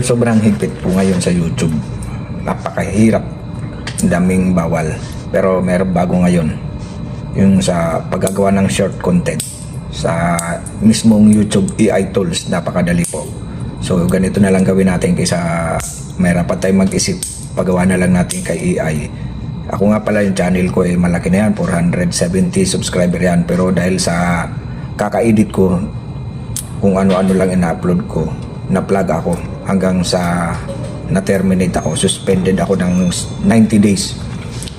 Sobrang higpit po ngayon sa YouTube. Napakahirap. Ang daming bawal. Pero meron bago ngayon. Yung sa paggagawa ng short content. Sa mismong YouTube AI tools, napakadali po. So ganito na lang gawin natin kaysa mayroon tayo mag-isip. Pagawa na lang natin kay AI. Ako nga pala yung channel ko malaki na yan. 470 subscriber yan. Pero dahil sa kaka-edit ko, kung ano-ano lang ina-upload ko, na-plug ako hanggang sa na-terminate ako, suspended ako ng 90 days.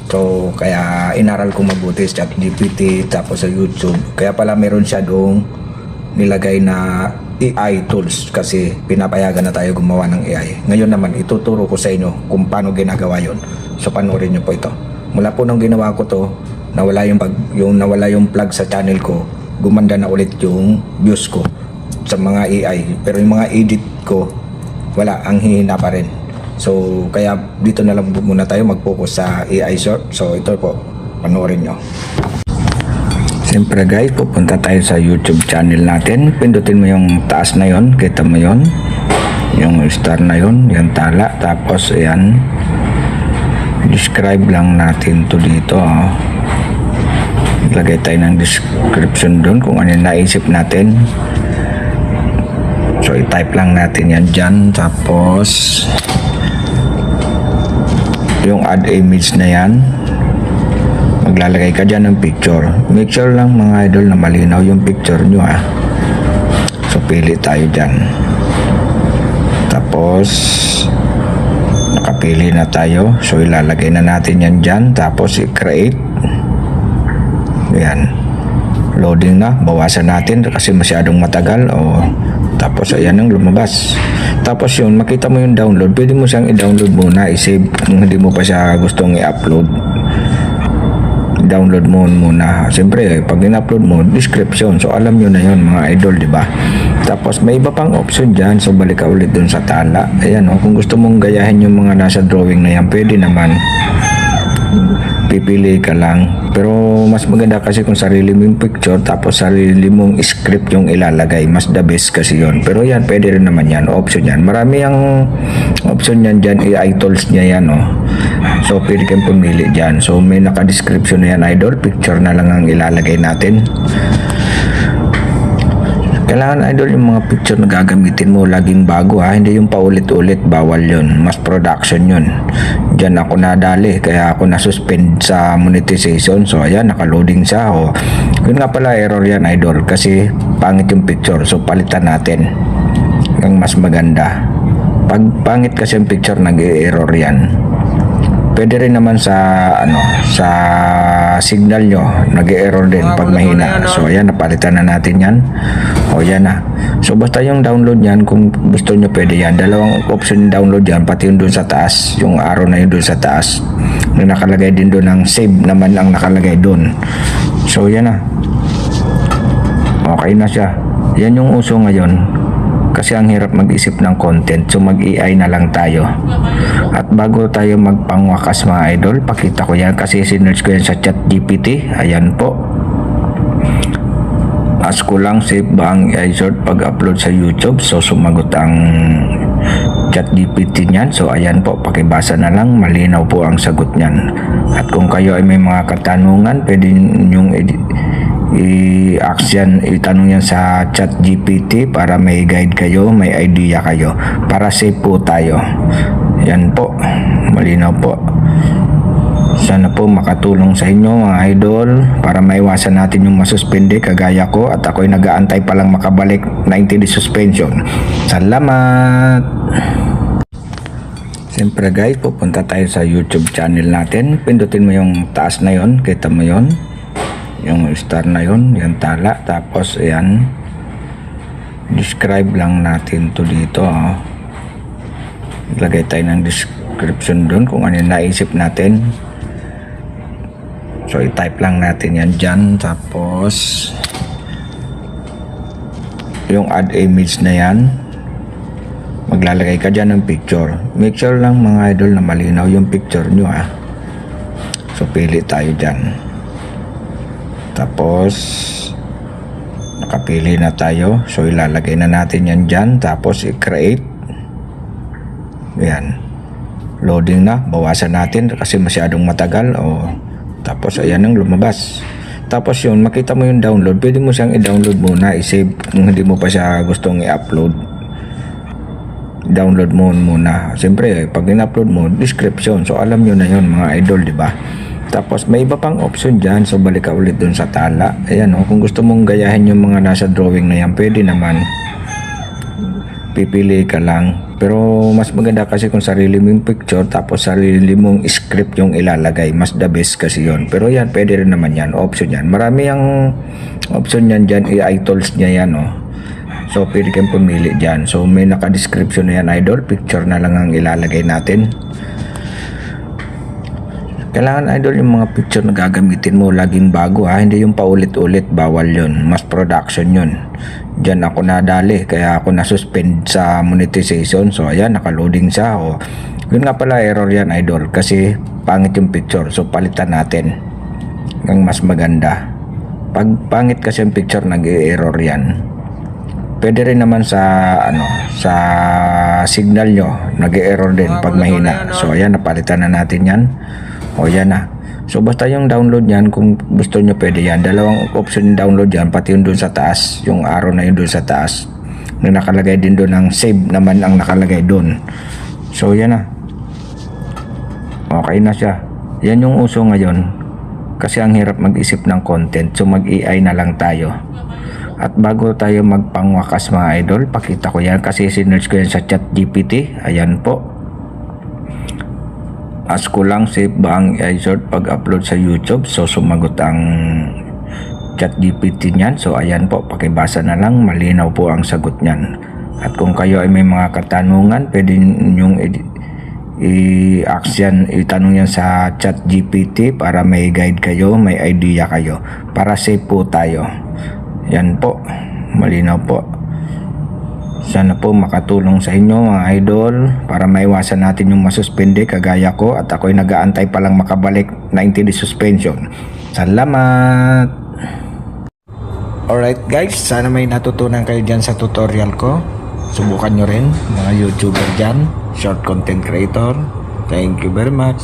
So kaya inaral ko mabuti sa ChatGPT tapos sa YouTube. Kaya pala meron siya doong nilagay na AI tools kasi pinapayagan na tayo gumawa ng AI. Ngayon naman ituturo ko sa inyo kung paano ginagawa yon. So panoorin niyo po ito. Mula po nung ginawa ko to, nawala yung plug sa channel ko, gumanda na ulit yung views ko sa mga AI. Pero yung mga edit ko, wala, ang hihina pa rin. So kaya dito na lang muna tayo mag-focus sa AI short. So ito po, panoorin nyo. Siyempre guys, pupunta tayo sa YouTube channel natin. Pindutin mo yung taas na yon, kita mo yon, yung star na yon, yung tala. Tapos ayan, describe lang natin to dito. Lagay tayo ng description doon kung ano yung naisip natin. So i-type lang natin yan dyan. Tapos yung add image na yan, maglalagay ka dyan ng picture. Make sure lang mga idol na malinaw yung picture nyo So pili tayo dyan. Tapos nakapili na tayo. So ilalagay na natin yan dyan. Tapos i-create. Yan. Loading na. Bawasan natin kasi masyadong matagal. Tapos ayan ang lumabas. Tapos yun, makita mo yung download. Pwede mo siyang i-download muna. I-save kung hindi mo pa siya gustong i-upload. Download mo muna. Siyempre, pag in-upload mo, description. So, alam nyo na yun, mga idol, di ba? Tapos, may iba pang option dyan. So, balik ka ulit dun sa tala. Ayan, kung gusto mong gayahin yung mga nasa drawing na yan, pwede naman. Pipili ka lang. Pero, mas maganda kasi kung sarili mo yung picture, tapos sarili mong script yung ilalagay. Mas the best kasi yun. Pero yan, pwede rin naman yan. Option yan. Marami ang option yan dyan. AI tools niya yan, So, pwede kang pumili dyan. So, may naka-description na yan, idol. Picture na lang ang ilalagay natin. Kailangan, idol, yung mga picture na gagamitin mo laging bago, Hindi yung paulit-ulit. Bawal yun. Mas production yun. Diyan ako nadali. Kaya ako nasuspend sa monetization. So, ayan, naka-loading siya. Yun nga pala, error yan, idol. Kasi pangit yung picture. So, palitan natin. Ang mas maganda. Pag pangit kasi yung picture, nag-error yan. Pwede rin naman sa signal nyo, nag-error din pag mahina. So ayan, napalitan na natin yan. Yan na. So basta yung download yan, kung gusto nyo pwede yan. Dalawang option yung download yan, pati yung doon sa taas, yung arrow na yun doon sa taas. Yung nakalagay din doon ng save naman ang nakalagay doon. So yan na. Okay na siya. Yan yung uso ngayon. Kasi ang hirap mag-isip ng content, so mag-AI na lang tayo. At bago tayo magpangwakas mga idol, pakita ko yan kasi sinerge ko yan sa ChatGPT. Ayan po. Ask ko lang, save ba ang AI short pag-upload sa YouTube? So sumagot ang ChatGPT niyan. So ayan po, pakibasa na lang, malinaw po ang sagot niyan. At kung kayo ay may mga katanungan, pwede nyong i-action, itanong yan sa ChatGPT para may guide kayo, may idea kayo, para safe po tayo. Yan po, malinaw po. Sana po makatulong sa inyo mga idol para maiwasan natin yung masuspende kagaya ko at ako'y nag-aantay palang makabalik 90 days suspension. Salamat! Siyempre guys, pupunta tayo sa YouTube channel natin. Pindutin mo yung taas na yon, kita mo yon, yung star na yon, yung tala. Tapos ayan, describe lang natin to dito. Lagay tayo ng description doon kung ano yung naisip natin. So i-type lang natin yan dyan. Tapos yung add image na yan, maglalagay ka dyan ng picture. Make sure lang mga idol na malinaw yung picture nyo So pili tayo dyan. Tapos nakapili na tayo. So ilalagay na natin yan dyan. Tapos i-create. Yan. Loading na. Bawasan natin kasi masyadong matagal. Tapos ayan ang lumabas. Tapos yun, makita mo yung download. Pwede mo siyang i-download muna. I-save kung hindi mo pa siya gustong i-upload. Download mo muna. Siyempre, pag in-upload mo, description. So alam nyo na yun mga idol, di ba? Tapos may iba pang option dyan. So balik ka ulit dun sa tala. Ayan kung gusto mong gayahin yung mga nasa drawing na yan, pwede naman. Pipili ka lang. Pero mas maganda kasi kung sarili mong picture tapos sarili mong script yung ilalagay. Mas the best kasi yon. Pero yan, pwede rin naman yan. Option yan. Marami ang option yan dyan. AI tools niya yan. So pwede kang pumili dyan. So may naka-description na yan idol. Picture na lang ang ilalagay natin. Kailangan idol yung mga picture na gagamitin mo laging bago hindi yung paulit-ulit, bawal yun, mas production yun. Diyan ako nadali kaya ako nasuspend sa monetization. So ayan, nakaloading siya. Yun nga pala, error yan idol kasi pangit yung picture. So palitan natin ng mas maganda. Pag pangit kasi yung picture, nag-error yan. Pwede rin naman sa sa signal nyo, nag-error din pag mahina. So ayan, napalitan na natin yan. Yan na. So basta yung download yan, kung gusto nyo pwede yan. Dalawang option yung download yan, pati yung doon sa taas, yung arrow na yun doon sa taas, na nakalagay din doon, ang save naman ang nakalagay doon. So yan na. Okay na siya. Yan yung uso ngayon. Kasi ang hirap mag-isip ng content. So mag-AI na lang tayo. At bago tayo magpangwakas mga idol, pakita ko yan kasi sinerge ko yan sa ChatGPT. Ayan po. Ask ko lang, safe ba ang AI short pag-upload sa YouTube? So sumagot ang ChatGPT niyan. So ayan po, pakibasa na lang, malinaw po ang sagot niyan. At kung kayo ay may mga katanungan, pwede ninyong i-ask yan, itanong yan sa ChatGPT para may guide kayo, may idea kayo, para safe po tayo. Yan po, malinaw po. Sana po makatulong sa inyo mga idol para maiwasan natin yung masuspende kagaya ko at ako'y nag-aantay palang makabalik 90 days suspension. Salamat! Alright guys, sana may natutunan kayo dyan sa tutorial ko. Subukan nyo rin mga YouTuber dyan, short content creator. Thank you very much.